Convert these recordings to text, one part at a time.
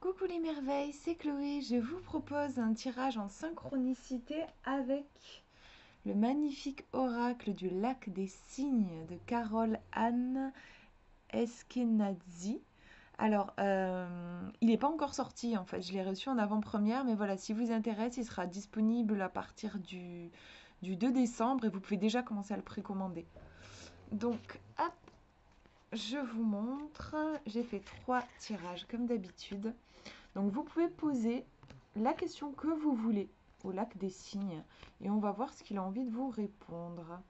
Coucou les merveilles, c'est Chloé. Je vous propose un tirage en synchronicité avec le magnifique oracle du lac des cygnes de Carole Anne Eskenazi. Alors, il n'est pas encore sorti en fait, je l'ai reçu en avant-première, mais voilà, si vous intéresse, il sera disponible à partir du 2 décembre et vous pouvez déjà commencer à le précommander. Donc, hop, je vous montre. J'ai fait 3 tirages comme d'habitude. Donc vous pouvez poser la question que vous voulez au lac des cygnes et on va voir ce qu'il a envie de vous répondre.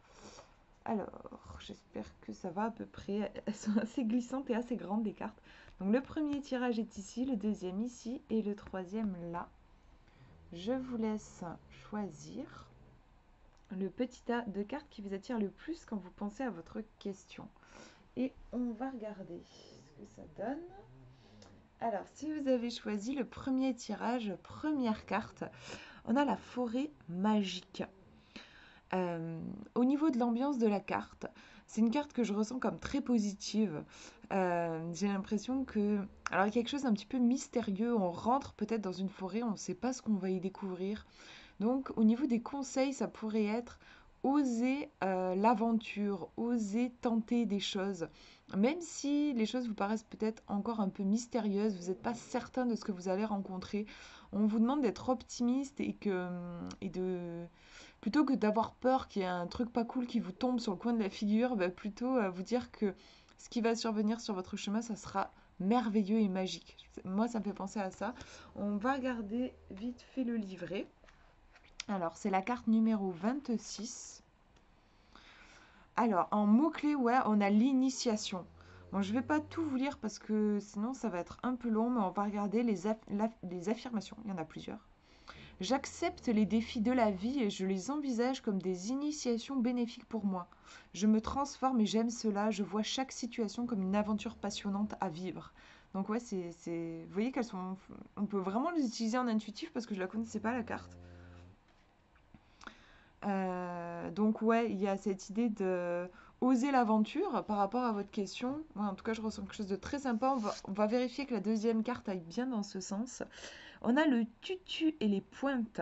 Alors, j'espère que ça va à peu près. Elles sont assez glissantes et assez grandes les cartes. Donc le premier tirage est ici, le deuxième ici et le troisième là. Je vous laisse choisir le petit tas de cartes qui vous attire le plus quand vous pensez à votre question. Et on va regarder ce que ça donne. Alors, si vous avez choisi le premier tirage, première carte, on a la forêt magique. Au niveau de l'ambiance de la carte, c'est une carte que je ressens comme très positive. J'ai l'impression que... Alors, il y a quelque chose d'un petit peu mystérieux. On rentre peut-être dans une forêt, on ne sait pas ce qu'on va y découvrir. Donc, au niveau des conseils, ça pourrait être oser l'aventure, oser tenter des choses. Même si les choses vous paraissent peut-être encore un peu mystérieuses, vous n'êtes pas certain de ce que vous allez rencontrer, on vous demande d'être optimiste et de plutôt que d'avoir peur qu'il y ait un truc pas cool qui vous tombe sur le coin de la figure, bah plutôt vous dire que ce qui va survenir sur votre chemin, ça sera merveilleux et magique. Moi, ça me fait penser à ça. On va regarder vite fait le livret. Alors, c'est la carte numéro 26. Alors, en mots-clés, ouais, on a l'initiation. Bon, je vais pas tout vous lire parce que sinon ça va être un peu long, mais on va regarder les affirmations. Il y en a plusieurs. J'accepte les défis de la vie et je les envisage comme des initiations bénéfiques pour moi. Je me transforme et j'aime cela. Je vois chaque situation comme une aventure passionnante à vivre. Donc ouais, vous voyez qu'elles sont... On peut vraiment les utiliser en intuitif parce que je la connaissais pas la carte. Donc ouais, il y a cette idée de oser l'aventure par rapport à votre question. Moi, en tout cas, je ressens quelque chose de très sympa. On va vérifier que la deuxième carte aille bien dans ce sens. On a le tutu et les pointes.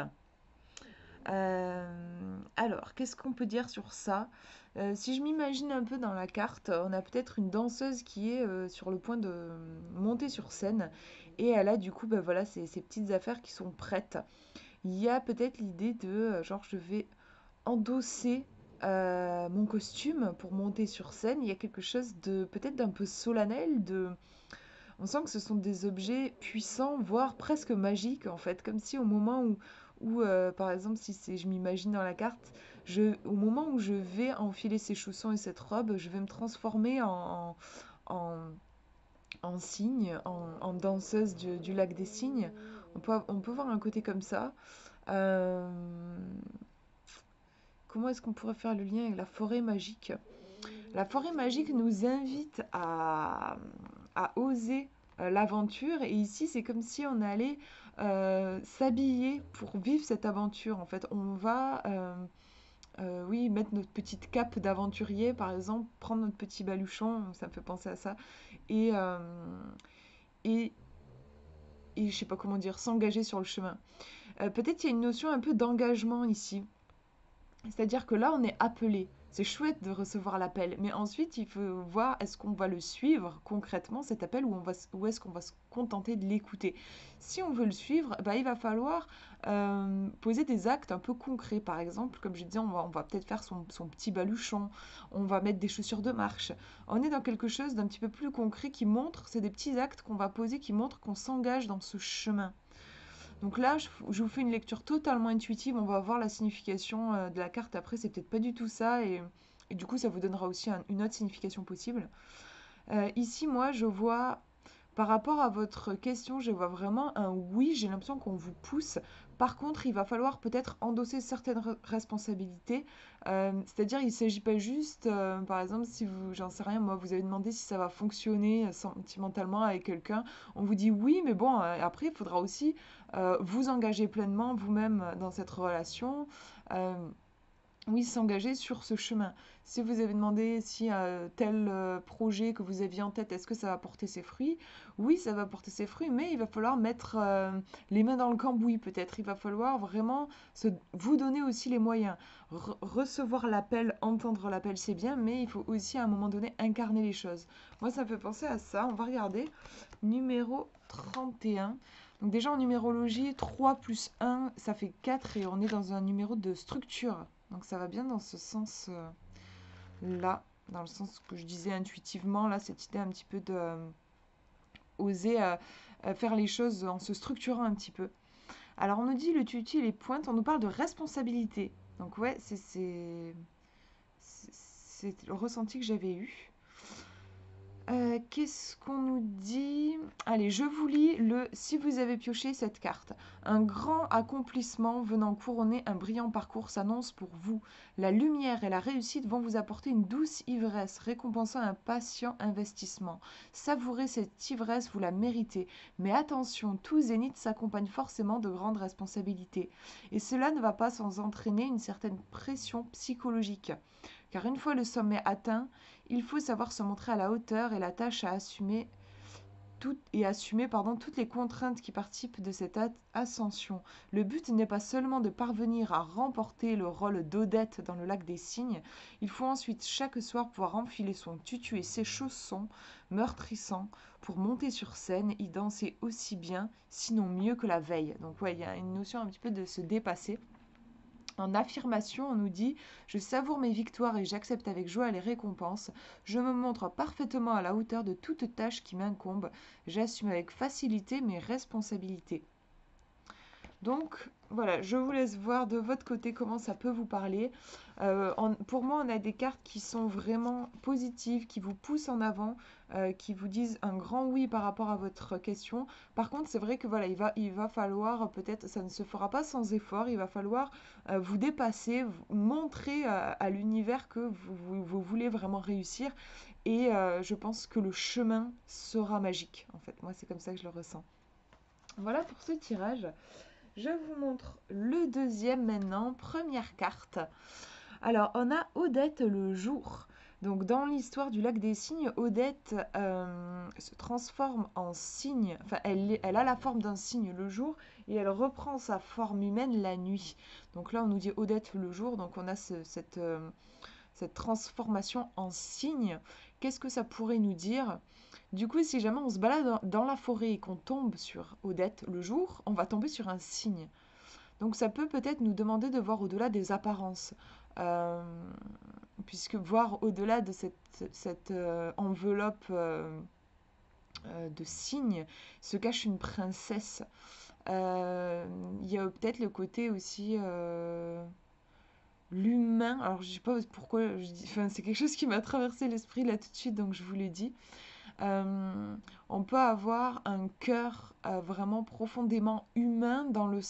Alors, qu'est-ce qu'on peut dire sur ça? Si je m'imagine un peu dans la carte, on a peut-être une danseuse qui est sur le point de monter sur scène et elle a du coup, ben voilà, ces petites affaires qui sont prêtes. Il y a peut-être l'idée de genre je vais endosser mon costume pour monter sur scène. Il y a quelque chose de peut-être d'un peu solennel, on sent que ce sont des objets puissants, voire presque magiques en fait, comme si au moment où par exemple, si c'est, je m'imagine dans la carte, au moment où je vais enfiler ces chaussons et cette robe, je vais me transformer en, en cygne, en danseuse du lac des cygnes. On peut voir un côté comme ça. Euh, Comment est-ce qu'on pourrait faire le lien avec la forêt magique? La forêt magique nous invite à oser l'aventure et ici c'est comme si on allait s'habiller pour vivre cette aventure. En fait, on va oui, mettre notre petite cape d'aventurier par exemple, prendre notre petit baluchon, ça me fait penser à ça, et, euh, et, et je sais pas comment dire, s'engager sur le chemin. Peut-être il y a une notion un peu d'engagement ici. C'est-à-dire que là, on est appelé. C'est chouette de recevoir l'appel, mais ensuite, il faut voir est-ce qu'on va le suivre concrètement, cet appel, ou est-ce qu'on va se contenter de l'écouter. Si on veut le suivre, bah, il va falloir poser des actes un peu concrets. Par exemple, comme je disais, on va peut-être faire son petit baluchon, on va mettre des chaussures de marche. On est dans quelque chose d'un petit peu plus concret qui montre, c'est des petits actes qu'on va poser qui montrent qu'on s'engage dans ce chemin. Donc là, je vous fais une lecture totalement intuitive. On va voir la signification de la carte après. C'est peut-être pas du tout ça. Et du coup, ça vous donnera aussi une autre signification possible. Ici, moi, je vois, par rapport à votre question, je vois vraiment un oui. J'ai l'impression qu'on vous pousse. Par contre, il va falloir peut-être endosser certaines responsabilités. C'est-à-dire, il ne s'agit pas juste, par exemple, si vous, j'en sais rien, moi, vous avez demandé si ça va fonctionner sentimentalement avec quelqu'un. On vous dit oui, mais bon, après, il faudra aussi vous engager pleinement vous-même dans cette relation. Euh, oui, s'engager sur ce chemin. Si vous avez demandé si tel projet que vous aviez en tête, est-ce que ça va porter ses fruits? Oui, ça va porter ses fruits, mais il va falloir mettre les mains dans le cambouis peut-être. Il va falloir vraiment vous donner aussi les moyens. Recevoir l'appel, entendre l'appel, c'est bien, mais il faut aussi à un moment donné incarner les choses. Moi, ça me fait penser à ça. On va regarder numéro 31. Donc déjà en numérologie, 3 plus 1, ça fait 4 et on est dans un numéro de structure. Donc ça va bien dans ce sens-là, dans le sens que je disais intuitivement, là, cette idée un petit peu de oser faire les choses en se structurant un petit peu. Alors on nous dit le tutu et les pointes, on nous parle de responsabilité. Donc ouais, c'est le ressenti que j'avais eu. Qu'est-ce qu'on nous dit? Allez, je vous lis si vous avez pioché cette carte. Un grand accomplissement venant couronner un brillant parcours s'annonce pour vous. La lumière et la réussite vont vous apporter une douce ivresse, récompensant un patient investissement. Savourez cette ivresse, vous la méritez. Mais attention, tout zénith s'accompagne forcément de grandes responsabilités. Et cela ne va pas sans entraîner une certaine pression psychologique. Car une fois le sommet atteint, il faut savoir se montrer à la hauteur et la tâche à assumer toutes les contraintes qui participent de cette ascension. Le but n'est pas seulement de parvenir à remporter le rôle d'Odette dans le lac des cygnes, il faut ensuite chaque soir pouvoir enfiler son tutu et ses chaussons meurtrissants pour monter sur scène, y danser aussi bien, sinon mieux que la veille. Donc ouais, il y a une notion un petit peu de se dépasser. En affirmation, on nous dit « Je savoure mes victoires et j'accepte avec joie les récompenses. Je me montre parfaitement à la hauteur de toute tâche qui m'incombe. J'assume avec facilité mes responsabilités. » Donc voilà, je vous laisse voir de votre côté comment ça peut vous parler. Pour moi, on a des cartes qui sont vraiment positives, qui vous poussent en avant, qui vous disent un grand oui par rapport à votre question. Par contre, c'est vrai que voilà, il va falloir peut-être, ça ne se fera pas sans effort, il va falloir vous dépasser, montrer à l'univers que vous voulez vraiment réussir. Et je pense que le chemin sera magique, en fait. Moi, c'est comme ça que je le ressens. Voilà pour ce tirage. Je vous montre le deuxième maintenant, première carte. Alors, on a Odette le jour. Donc, dans l'histoire du lac des cygnes, Odette se transforme en cygne. Enfin, elle a la forme d'un cygne le jour et elle reprend sa forme humaine la nuit. Donc là, on nous dit Odette le jour. Donc, on a cette transformation en cygne. Qu'est-ce que ça pourrait nous dire? Du coup, si jamais on se balade dans la forêt et qu'on tombe sur Odette le jour, on va tomber sur un cygne. Donc ça peut peut-être nous demander de voir au-delà des apparences. Euh, Puisque voir au-delà de cette enveloppe de cygne se cache une princesse. Il y a peut-être le côté aussi l'humain. Alors je sais pas pourquoi je dis, enfin, c'est quelque chose qui m'a traversé l'esprit là tout de suite, donc je vous le dis. On peut avoir un cœur vraiment profondément humain dans le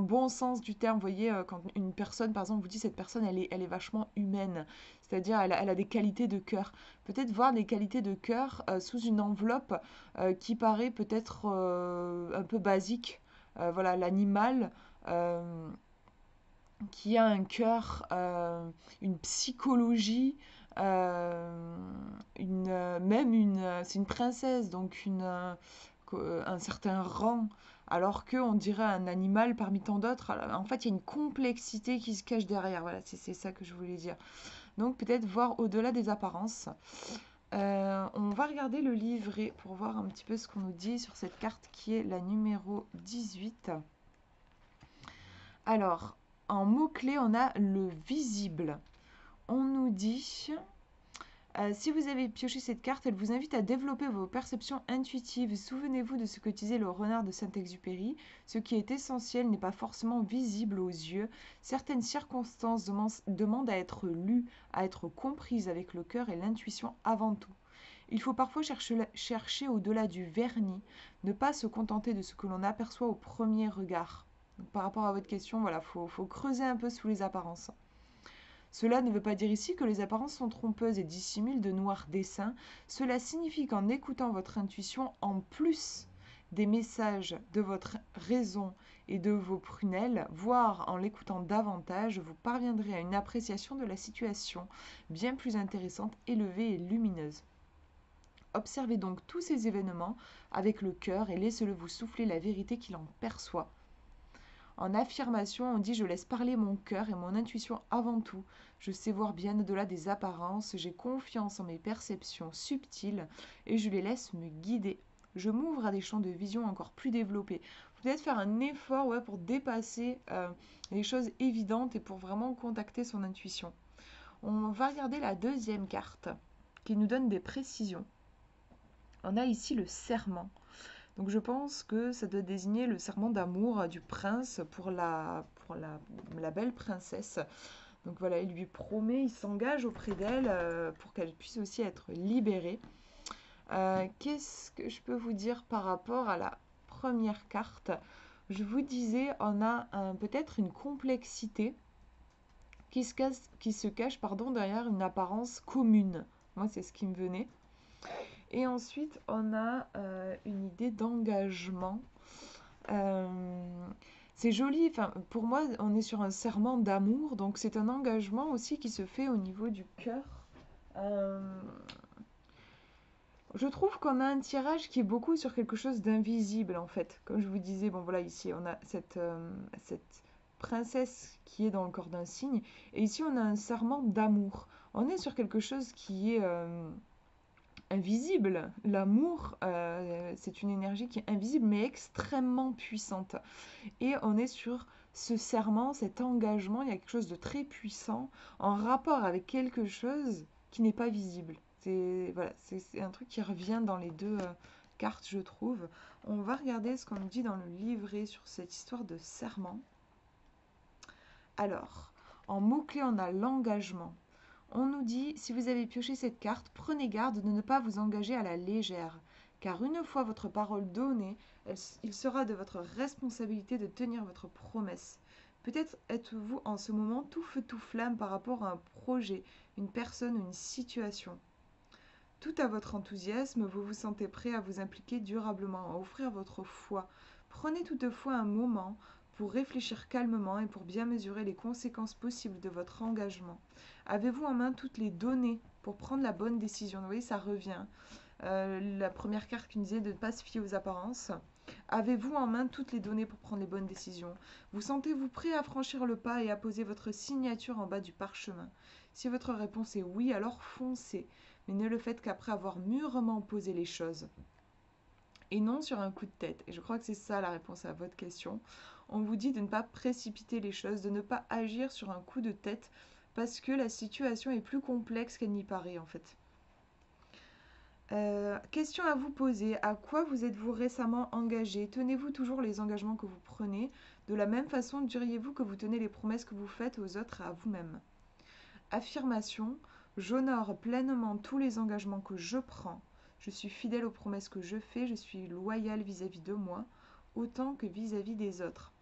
bon sens du terme. Vous voyez, quand une personne, par exemple, vous dit cette personne, elle est vachement humaine, c'est-à-dire elle a des qualités de cœur. Peut-être voir des qualités de cœur sous une enveloppe qui paraît peut-être un peu basique. Voilà, l'animal. Qui a un cœur, une psychologie, c'est une princesse, donc un certain rang, alors qu'on dirait un animal parmi tant d'autres. En fait, il y a une complexité qui se cache derrière. Voilà, c'est ça que je voulais dire. Donc peut-être voir au-delà des apparences. On va regarder le livret pour voir un petit peu ce qu'on nous dit sur cette carte qui est la numéro 18. Alors, en mots-clés, on a le visible. On nous dit, si vous avez pioché cette carte, elle vous invite à développer vos perceptions intuitives. Souvenez-vous de ce que disait le renard de Saint-Exupéry. Ce qui est essentiel n'est pas forcément visible aux yeux. Certaines circonstances demandent à être lues, à être comprises avec le cœur et l'intuition avant tout. Il faut parfois chercher au-delà du vernis, ne pas se contenter de ce que l'on aperçoit au premier regard. Donc, par rapport à votre question, voilà, faut creuser un peu sous les apparences. Cela ne veut pas dire ici que les apparences sont trompeuses et dissimulent de noirs desseins. Cela signifie qu'en écoutant votre intuition, en plus des messages de votre raison et de vos prunelles, voire en l'écoutant davantage, vous parviendrez à une appréciation de la situation bien plus intéressante, élevée et lumineuse. Observez donc tous ces événements avec le cœur et laissez-le vous souffler la vérité qu'il en perçoit. En affirmation, on dit « je laisse parler mon cœur et mon intuition avant tout. Je sais voir bien au-delà des apparences, j'ai confiance en mes perceptions subtiles et je les laisse me guider. Je m'ouvre à des champs de vision encore plus développés. » Peut-être faire un effort pour dépasser les choses évidentes et pour vraiment contacter son intuition. On va regarder la deuxième carte qui nous donne des précisions. On a ici le serment. Donc je pense que ça doit désigner le serment d'amour du prince pour la belle princesse. Donc voilà, il lui promet, il s'engage auprès d'elle pour qu'elle puisse aussi être libérée. Qu'est-ce que je peux vous dire par rapport à la première carte? Je vous disais, on a peut-être une complexité qui se cache derrière une apparence commune. Moi, c'est ce qui me venait. Et ensuite, on a une idée d'engagement. C'est joli, enfin, pour moi, on est sur un serment d'amour, donc c'est un engagement aussi qui se fait au niveau du cœur. Je trouve qu'on a un tirage qui est beaucoup sur quelque chose d'invisible, en fait. Comme je vous disais, bon voilà, ici, on a cette princesse qui est dans le corps d'un cygne, et ici, on a un serment d'amour. On est sur quelque chose qui est invisible. L'amour, c'est une énergie qui est invisible mais extrêmement puissante. Et on est sur ce serment, cet engagement, il y a quelque chose de très puissant en rapport avec quelque chose qui n'est pas visible. C'est voilà, c'est un truc qui revient dans les deux cartes, je trouve. On va regarder ce qu'on nous dit dans le livret sur cette histoire de serment. Alors, en mots-clés, on a l'engagement. On nous dit, si vous avez pioché cette carte, prenez garde de ne pas vous engager à la légère, car une fois votre parole donnée, il sera de votre responsabilité de tenir votre promesse. Peut-être êtes-vous en ce moment tout feu tout flamme par rapport à un projet, une personne ou une situation. Tout à votre enthousiasme, vous vous sentez prêt à vous impliquer durablement, à offrir votre foi. Prenez toutefois un moment pour réfléchir calmement et pour bien mesurer les conséquences possibles de votre engagement. Avez-vous en main toutes les données pour prendre la bonne décision? Vous voyez, ça revient. La première carte qui nous disait de ne pas se fier aux apparences. Avez-vous en main toutes les données pour prendre les bonnes décisions? Vous sentez-vous prêt à franchir le pas et à poser votre signature en bas du parchemin? Si votre réponse est oui, alors foncez, mais ne le faites qu'après avoir mûrement posé les choses. Et non sur un coup de tête. Et je crois que c'est ça la réponse à votre question. On vous dit de ne pas précipiter les choses, de ne pas agir sur un coup de tête, parce que la situation est plus complexe qu'elle n'y paraît en fait. Question à vous poser, à quoi vous êtes-vous récemment engagé? Tenez-vous toujours les engagements que vous prenez? De la même façon, diriez-vous que vous tenez les promesses que vous faites aux autres et à vous-même? Affirmation, j'honore pleinement tous les engagements que je prends. Je suis fidèle aux promesses que je fais, je suis loyale vis-à-vis de moi, autant que vis-à-vis des autres.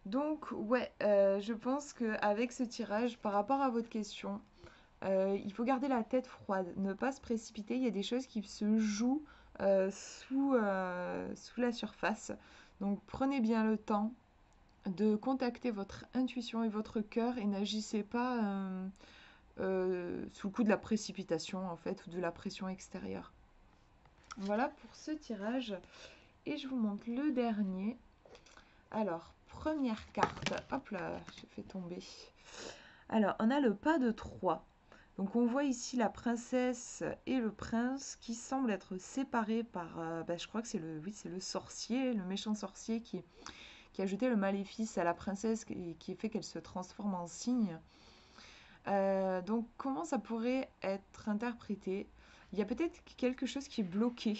Donc, ouais, je pense qu'avec ce tirage, par rapport à votre question, il faut garder la tête froide, ne pas se précipiter. Il y a des choses qui se jouent sous la surface. Donc, prenez bien le temps de contacter votre intuition et votre cœur et n'agissez pas sous le coup de la précipitation, en fait, ou de la pression extérieure. Voilà pour ce tirage. Et je vous montre le dernier. Alors, première carte. Hop là, j'ai fait tomber. Alors, on a le pas de 3. Donc, on voit ici la princesse et le prince qui semblent être séparés par... je crois que c'est le sorcier, le méchant sorcier qui a jeté le maléfice à la princesse et qui fait qu'elle se transforme en cygne. Donc, comment ça pourrait être interprété? Il y a peut-être quelque chose qui est bloqué.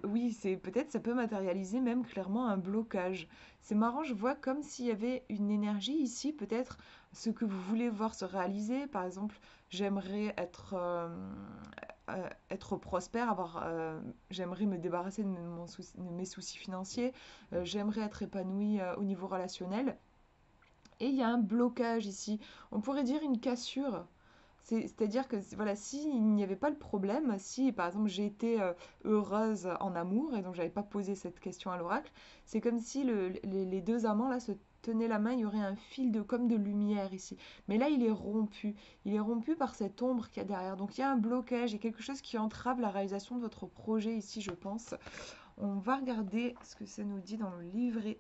Oui, peut-être ça peut matérialiser même clairement un blocage. C'est marrant, je vois comme s'il y avait une énergie ici, peut-être ce que vous voulez voir se réaliser. Par exemple, j'aimerais être prospère, j'aimerais me débarrasser de mes soucis financiers, j'aimerais être épanouie au niveau relationnel. Et il y a un blocage ici. On pourrait dire une cassure. C'est-à-dire que voilà, s'il n'y avait pas le problème, si par exemple j'étais heureuse en amour et donc j'avais pas posé cette question à l'oracle, c'est comme si les deux amants là se tenaient la main, il y aurait un fil de comme de lumière ici. Mais là, il est rompu. Il est rompu par cette ombre qu'il y a derrière. Donc il y a un blocage, il y a quelque chose qui entrave la réalisation de votre projet ici, je pense. On va regarder ce que ça nous dit dans le livret.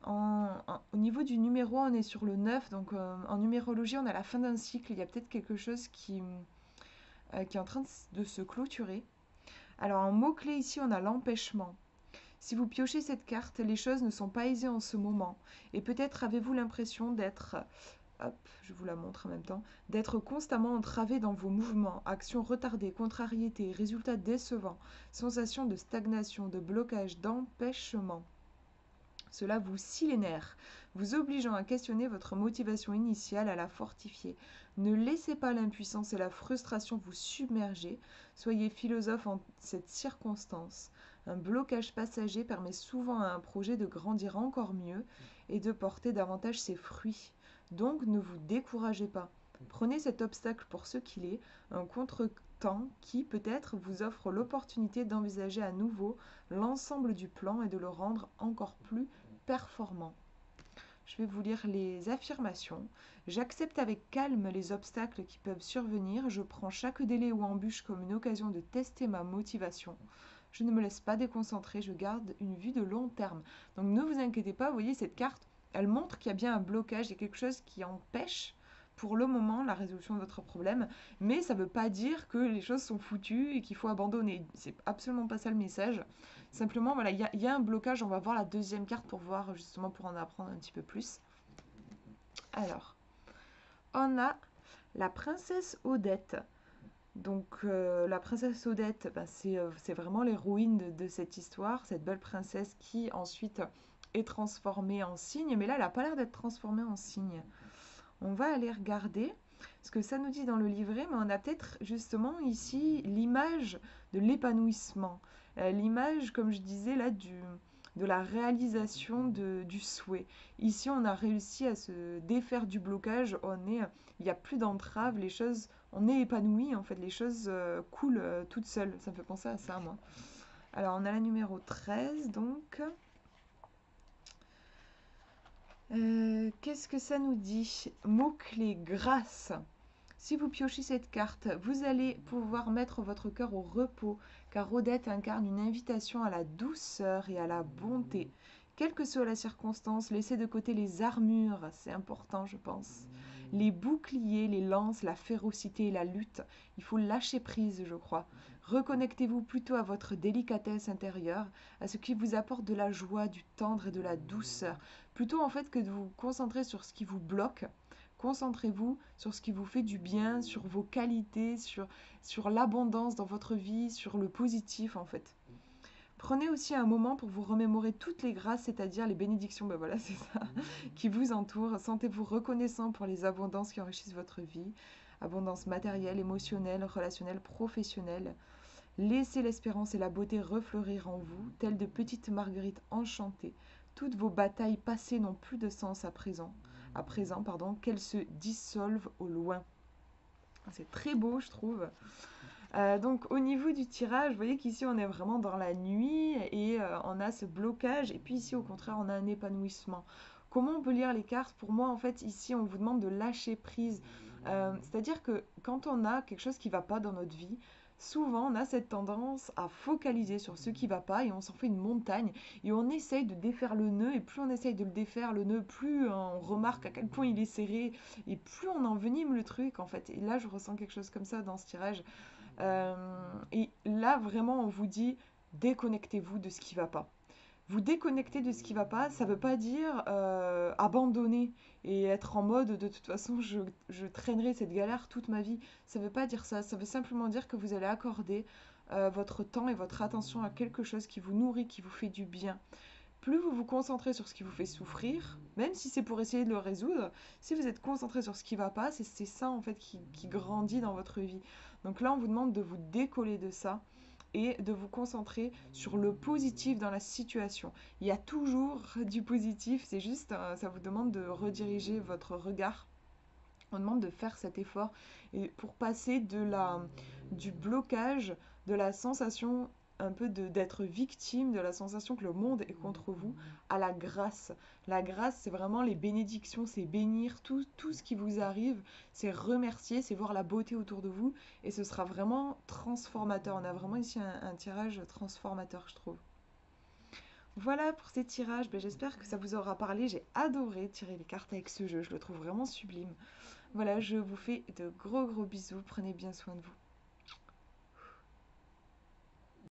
Au niveau du numéro, on est sur le 9, donc en numérologie, on est à la fin d'un cycle. Il y a peut-être quelque chose qui est en train de se clôturer. Alors, en mot-clé ici, on a l'empêchement. Si vous piochez cette carte, les choses ne sont pas aisées en ce moment. Et peut-être avez-vous l'impression d'être, hop, je vous la montre en même temps, d'être constamment entravé dans vos mouvements, actions retardées, contrariétés, résultats décevants, sensations de stagnation, de blocage, d'empêchement. Cela vous scie les nerfs, vous obligeant à questionner votre motivation initiale, à la fortifier. Ne laissez pas l'impuissance et la frustration vous submerger. Soyez philosophe en cette circonstance. Un blocage passager permet souvent à un projet de grandir encore mieux et de porter davantage ses fruits. Donc ne vous découragez pas. Prenez cet obstacle pour ce qu'il est, un contretemps qui peut-être vous offre l'opportunité d'envisager à nouveau l'ensemble du plan et de le rendre encore plus performant. Je vais vous lire les affirmations. J'accepte avec calme les obstacles qui peuvent survenir. Je prends chaque délai ou embûche comme une occasion de tester ma motivation. Je ne me laisse pas déconcentrer, je garde une vue de long terme. Donc ne vous inquiétez pas, vous voyez cette carte, elle montre qu'il y a bien un blocage, il y a quelque chose qui empêche pour le moment la résolution de votre problème, mais ça ne veut pas dire que les choses sont foutues et qu'il faut abandonner. C'est absolument pas ça le message. Simplement, voilà, il y a un blocage. On va voir la deuxième carte pour voir justement pour en apprendre un petit peu plus. Alors, on a la princesse Odette. Donc, la princesse Odette, ben, c'est vraiment l'héroïne de cette histoire, cette belle princesse qui ensuite est transformée en cygne. Mais là, elle n'a pas l'air d'être transformée en cygne. On va aller regarder ce que ça nous dit dans le livret, mais on a peut-être justement ici l'image de l'épanouissement. L'image, comme je disais là, de la réalisation du souhait. Ici, on a réussi à se défaire du blocage, il n'y a plus d'entrave, les choses, on est épanoui en fait, les choses coulent toutes seules. Ça me fait penser à ça, moi. Alors, on a la numéro 13, donc. Qu'est-ce que ça nous dit? Mot-clé, grâce. Si vous piochez cette carte, vous allez pouvoir mettre votre cœur au repos, car Odette incarne une invitation à la douceur et à la bonté. Quelle que soit la circonstance, laissez de côté les armures, c'est important je pense. Les boucliers, les lances, la férocité et la lutte. Il faut lâcher prise, je crois. Reconnectez-vous plutôt à votre délicatesse intérieure, à ce qui vous apporte de la joie, du tendre et de la douceur. Plutôt en fait que de vous concentrer sur ce qui vous bloque, concentrez-vous sur ce qui vous fait du bien, sur vos qualités, sur l'abondance dans votre vie, sur le positif en fait. Prenez aussi un moment pour vous remémorer toutes les grâces, c'est-à-dire les bénédictions, ben voilà, c'est ça, qui vous entourent. Sentez-vous reconnaissant pour les abondances qui enrichissent votre vie, abondance matérielle, émotionnelle, relationnelle, professionnelle. Laissez l'espérance et la beauté refleurir en vous, telles de petites marguerites enchantées. Toutes vos batailles passées n'ont plus de sens à présent, qu'elles se dissolvent au loin. C'est très beau, je trouve. Donc au niveau du tirage, vous voyez qu'ici on est vraiment dans la nuit et on a ce blocage. Et puis ici au contraire on a un épanouissement. Comment on peut lire les cartes? Pour moi en fait ici on vous demande de lâcher prise. C'est-à-dire que quand on a quelque chose qui ne va pas dans notre vie, souvent on a cette tendance à focaliser sur ce qui ne va pas et on s'en fait une montagne et on essaye de défaire le nœud et plus on essaye de le défaire le nœud, plus on remarque à quel point il est serré et plus on envenime le truc en fait. Et là je ressens quelque chose comme ça dans ce tirage. Et là, vraiment, on vous dit, déconnectez-vous de ce qui ne va pas. Vous déconnecter de ce qui ne va pas, ça ne veut pas dire abandonner et être en mode, de toute façon, je traînerai cette galère toute ma vie. Ça ne veut pas dire ça. Ça veut simplement dire que vous allez accorder votre temps et votre attention à quelque chose qui vous nourrit, qui vous fait du bien. Plus vous vous concentrez sur ce qui vous fait souffrir, même si c'est pour essayer de le résoudre, si vous êtes concentré sur ce qui ne va pas, c'est ça en fait qui grandit dans votre vie. Donc là, on vous demande de vous décoller de ça et de vous concentrer sur le positif dans la situation. Il y a toujours du positif, c'est juste, ça vous demande de rediriger votre regard On demande de faire cet effort et pour passer du blocage, de la sensation un peu d'être victime, de la sensation que le monde est contre vous, à la grâce. La grâce, c'est vraiment les bénédictions, c'est bénir tout ce qui vous arrive, c'est remercier, c'est voir la beauté autour de vous et ce sera vraiment transformateur. On a vraiment ici un tirage transformateur, je trouve. Voilà pour ces tirages, ben, j'espère que ça vous aura parlé. J'ai adoré tirer les cartes avec ce jeu, je le trouve vraiment sublime. Voilà, je vous fais de gros bisous, prenez bien soin de vous.